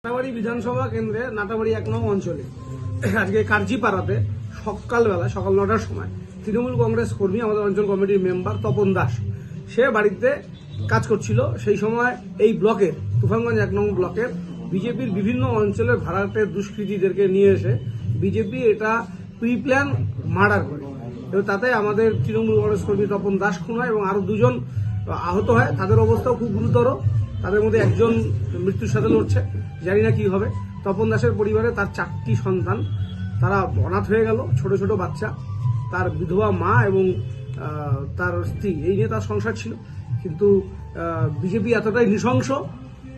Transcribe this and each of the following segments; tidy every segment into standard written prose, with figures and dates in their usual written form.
নাটাবাড়ি বিধানসভা কেন্দ্রে নাটাবাড়ি 1 নং অঞ্চলে আজকে কার্জিপাড়াতে সকাল 9টার সময় তৃণমূল কংগ্রেস কর্মী, আমাদের অঞ্চল কমিটির মেম্বার তপন দাস, সে বাড়িতে কাজ করছিল। সেই সময় এই ব্লকের তুফানগঞ্জ 1 নং ব্লকের বিজেপির বিভিন্ন অঞ্চলের ভাড়াটের দুষ্কৃতীদেরকে নিয়ে এসে বিজেপি এটা প্রি প্ল্যান মার্ডার করে এবং তাতে আমাদের তৃণমূল কংগ্রেস কর্মী তপন দাস খুন হয় এবং আরো 2জন আহত হয়। তাদের অবস্থাও খুব গুরুতর। তাদের মধ্যে একজন মৃত্যুর সাথে লড়ছে, জানি না কি হবে। তপন দাসের পরিবারে তার 4টি সন্তান, তারা অনাথ হয়ে গেল, ছোট ছোট বাচ্চা, তার বিধবা মা এবং তার স্ত্রী, এই নিয়ে তার সংসার ছিল। কিন্তু বিজেপি এতটাই নৃশংস,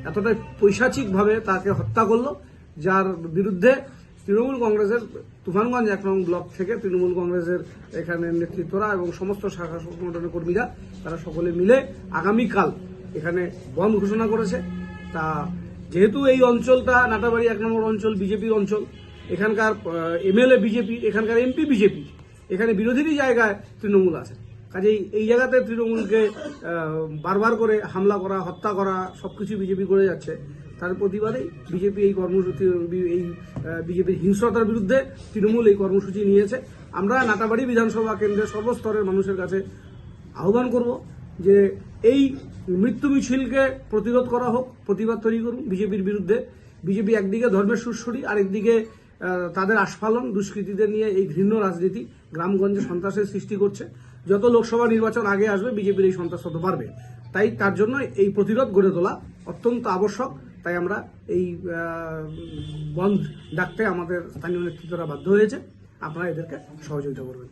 এতটাই পৈশাচিকভাবে তাকে হত্যা করলো, যার বিরুদ্ধে তৃণমূল কংগ্রেসের তুফানগঞ্জ 1 নং ব্লক থেকে তৃণমূল কংগ্রেসের এখানে নেতৃত্বরা এবং সমস্ত শাখা সংগঠনের কর্মীরা তারা সকলে মিলে আগামীকাল এখানে বন্ধ ঘোষণা করেছে। তা যেহেতু এই অঞ্চলটা নাটাবাড়ি 1 নম্বর অঞ্চল বিজেপির অঞ্চল, এখানকার এমএলএ বিজেপি, এখানকার এমপি বিজেপি, এখানে বিরোধীরই জায়গায় তৃণমূল আছে। কাজেই এই জায়গাতে তৃণমূলকে বারবার করে হামলা করা, হত্যা করা সবকিছু বিজেপি করে যাচ্ছে। তার প্রতিবাদেই বিজেপি এই কর্মসূচি, এই বিজেপির হিংস্রতার বিরুদ্ধে তৃণমূল এই কর্মসূচি নিয়েছে। আমরা নাটাবাড়ি বিধানসভা কেন্দ্রের সর্বস্তরের মানুষের কাছে আহ্বান করব যে এই মৃত্যু মিছিলকে প্রতিরোধ করা হোক, প্রতিবাদ তৈরি করুন বিজেপির বিরুদ্ধে। বিজেপি একদিকে ধর্মের সুরসুরি, আরেকদিকে তাদের আস্ফালন, দুষ্কৃতীদের নিয়ে এই ঘৃণ্য রাজনীতি গ্রামগঞ্জে সন্ত্রাসের সৃষ্টি করছে। যত লোকসভা নির্বাচন আগে আসবে বিজেপির এই সন্ত্রাস তত বাড়বে। তাই তার জন্য এই প্রতিরোধ গড়ে তোলা অত্যন্ত আবশ্যক। তাই আমরা এই বন্ধ ডাকতে আমাদের স্থানীয় নেতৃত্বরা বাধ্য হয়েছে। আপনারা এদেরকে সহযোগিতা করবেন।